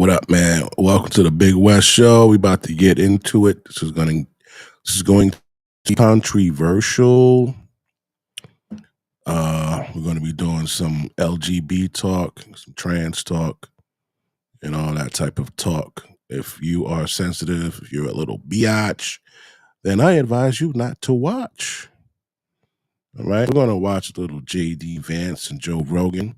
What up, man? Welcome to the Big West Show. We about to get into it. This is going to be controversial. We're going to be doing some LGB talk, some trans talk, and all that type of talk. If you are sensitive, if you're a little biatch, then I advise you not to watch. All right, we're going to watch a little J.D. Vance and Joe Rogan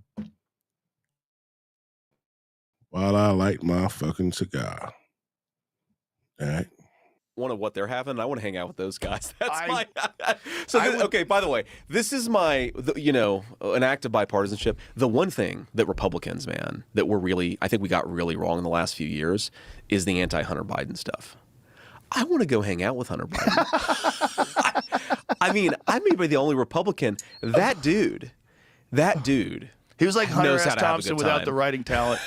while I light my fucking cigar. All right. One of what they're having. I want to hang out with those guys. Okay, by the way, this is an act of bipartisanship. The one thing that Republicans, man, that I think we got really wrong in the last few years is the anti-Hunter Biden stuff. I want to go hang out with Hunter Biden. I mean, I may be the only Republican. That dude. He was like Hunter S. Thompson without the writing talent.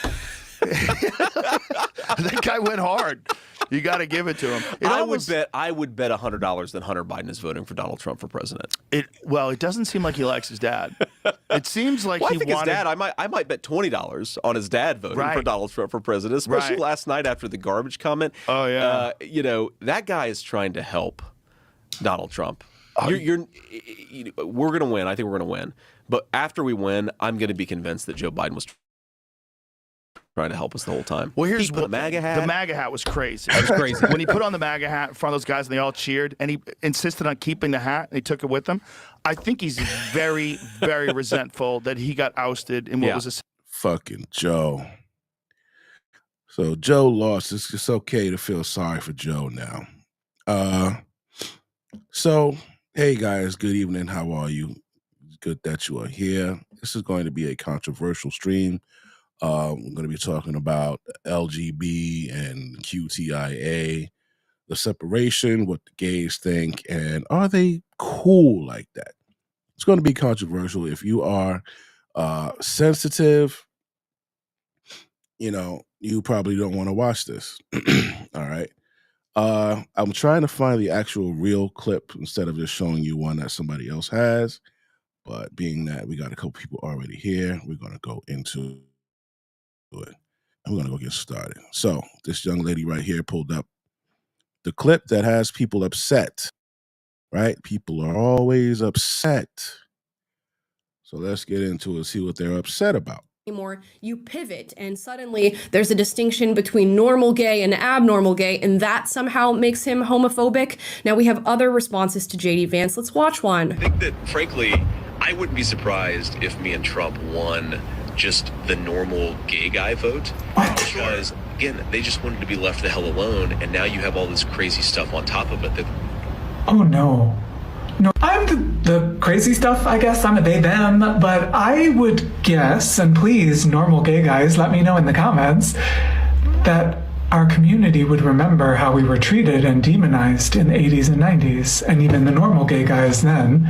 That guy went hard. You got to give it to him. I would bet $100 that Hunter Biden is voting for Donald Trump for president. It doesn't seem like he likes his dad. It seems like I think his dad. I might bet $20 on his dad voting for Donald Trump for president, especially last night after the garbage comment. Oh yeah. That guy is trying to help Donald Trump. We're gonna win. I think we're gonna win. But after we win, I'm gonna be convinced that Joe Biden was trying to help us the whole time. Well, here's the MAGA hat. The MAGA hat was crazy. That was crazy. When he put on the MAGA hat in front of those guys and they all cheered, and he insisted on keeping the hat and he took it with him. I think he's very, very resentful that he got ousted in what was a fucking Joe. So Joe lost. It's okay to feel sorry for Joe now. So hey guys, good evening. How are you? It's good that you are here. This is going to be a controversial stream. We're going to be talking about LGB and QTIA, the separation, what the gays think, and are they cool like that? It's going to be controversial. If you are sensitive, you probably don't want to watch this. All right. I'm trying to find the actual real clip instead of just showing you one that somebody else has. But being that we got a couple people already here, we're going to go into it. I'm going to go get started. So this young lady right here pulled up the clip that has people upset, right? People are always upset. So let's get into it, see what they're upset about. Anymore, you pivot and suddenly there's a distinction between normal gay and abnormal gay, and that somehow makes him homophobic. Now we have other responses to J.D. Vance. Let's watch one. I think that, frankly, I wouldn't be surprised if me and Trump won just the normal gay guy vote. Because, again, they just wanted to be left the hell alone, and now you have all this crazy stuff on top of it. Oh, no. No, I'm the crazy stuff, I guess. I'm a they, them, but I would guess, and please, normal gay guys, let me know in the comments, that our community would remember how we were treated and demonized in the 80s and 90s, and even the normal gay guys then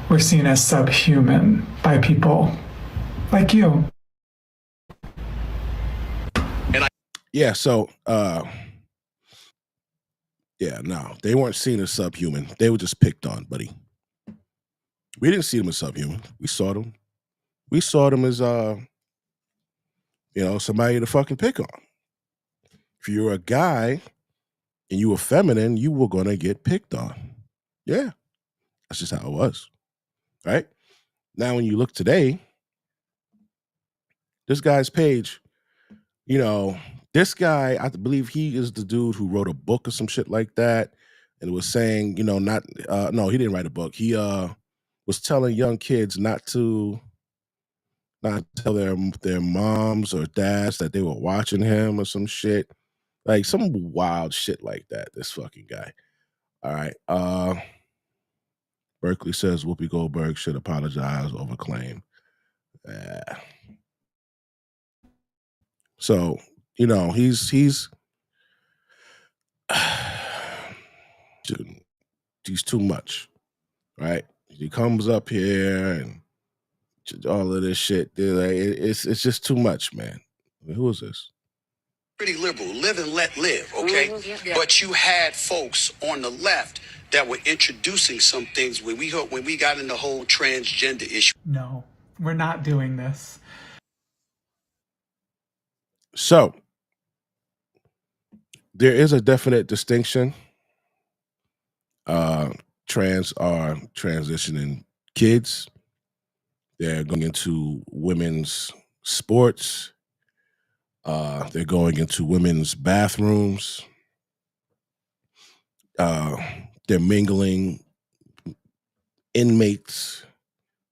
were seen as subhuman by people like you. No, they weren't seen as subhuman. They were just picked on, buddy. We didn't see them as subhuman. We saw them. We saw them as somebody to fucking pick on. If you're a guy and you were feminine, you were gonna get picked on. Yeah. That's just how it was. Right? Now when you look today, this guy's page, this guy, I believe he is the dude who wrote a book or some shit like that. And it was saying, no, he didn't write a book. He was telling young kids not to tell their moms or dads that they were watching him or some shit. Like some wild shit like that, this fucking guy. All right. Berkeley says Whoopi Goldberg should apologize over claim. So, he's too much, right? He comes up here and all of this shit. It's just too much, man. Who is this? Pretty liberal, live and let live, okay? Yeah. But you had folks on the left that were introducing some things when we got in the whole transgender issue. No, we're not doing this. So there is a definite distinction. Trans are transitioning kids. They're going into women's sports. They're going into women's bathrooms. They're mingling inmates,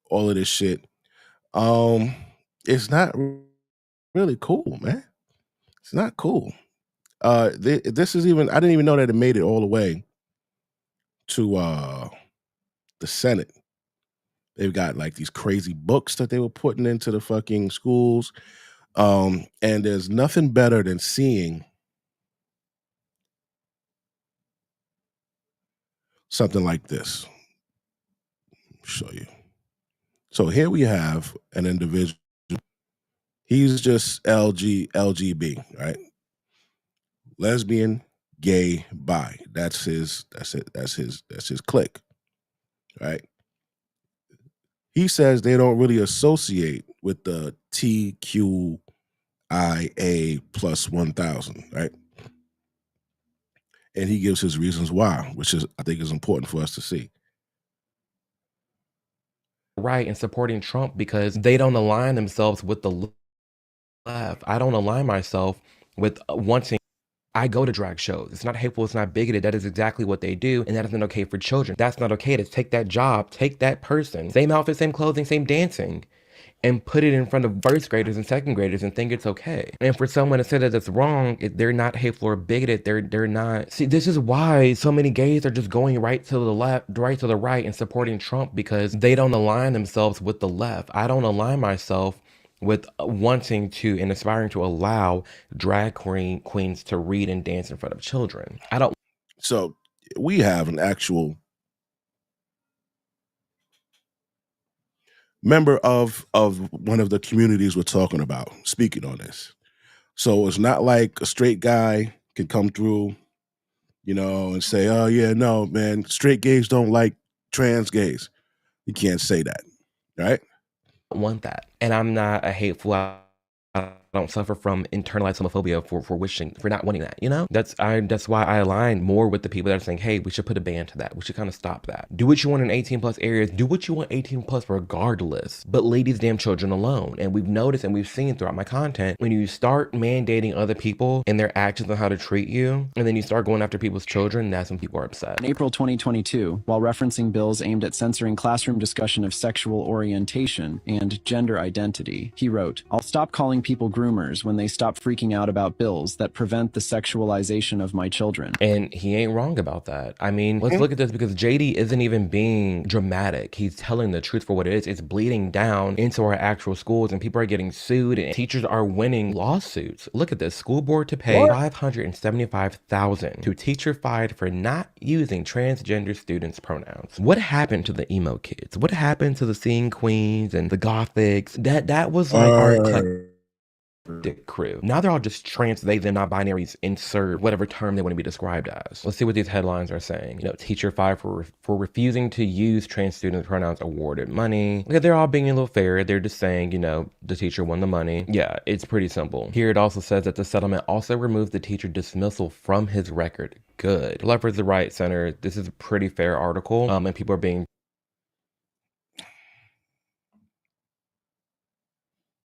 all of this shit. It's not really cool, man. It's not cool. This is even, I didn't even know that it made it all the way to the Senate. They've got like these crazy books that they were putting into the fucking schools. And there's nothing better than seeing something like this. Show you. So here we have an individual. He's just LGB, right? Lesbian, gay, bi. That's his clique, right? He says they don't really associate with the TQIA plus 1,000, right? And he gives his reasons why, which is, I think, is important for us to see. Right, and supporting Trump because they don't align themselves with the left. I don't align myself with wanting. I go to drag shows. It's not hateful. It's not bigoted. That is exactly what they do. And that isn't okay for children. That's not okay to take that job, take that person, same outfit, same clothing, same dancing, and put it in front of first graders and second graders and think it's okay. And for someone to say that that's wrong, they're not hateful or bigoted. They're not. See, this is why so many gays are just going right to the left, right to the right and supporting Trump because they don't align themselves with the left. I don't align myself with wanting to and aspiring to allow drag queens to read and dance in front of children. I don't. So we have an actual member of one of the communities we're talking about speaking on this. So it's not like a straight guy can come through, you know, and say, oh yeah, no, man, straight gays don't like trans gays. You can't say that, right? Want that. And I'm not a hateful. I don't suffer from internalized homophobia for not wanting that, you know? That's why I align more with the people that are saying, hey, we should put a ban to that. We should kind of stop that. Do what you want in 18 plus areas. Do what you want 18 plus regardless. But leave these damn children alone. And we've noticed and we've seen throughout my content, when you start mandating other people and their actions on how to treat you, and then you start going after people's children, that's when people are upset. In April 2022, while referencing bills aimed at censoring classroom discussion of sexual orientation and gender identity, he wrote, I'll stop calling people groomers when they stop freaking out about bills that prevent the sexualization of my children. And he ain't wrong about that. I mean, let's look at this because JD isn't even being dramatic. He's telling the truth for what it is. It's bleeding down into our actual schools and people are getting sued and teachers are winning lawsuits. Look at this. School board to pay $575,000 to teacher fired for not using transgender students' pronouns. What happened to the emo kids? What happened to the scene queens and the gothics? That was like our crew. Now they're all just trans, they, them, not binaries, insert whatever term they want to be described as. Let's see what these headlines are saying. You know, teacher fired for refusing to use trans student pronouns, awarded money. Okay, they're all being a little fair. They're just saying, you know, the teacher won the money. Yeah, it's pretty simple. Here it also says that the settlement also removed the teacher dismissal from his record. Good. Left versus the right center. This is a pretty fair article. And people are being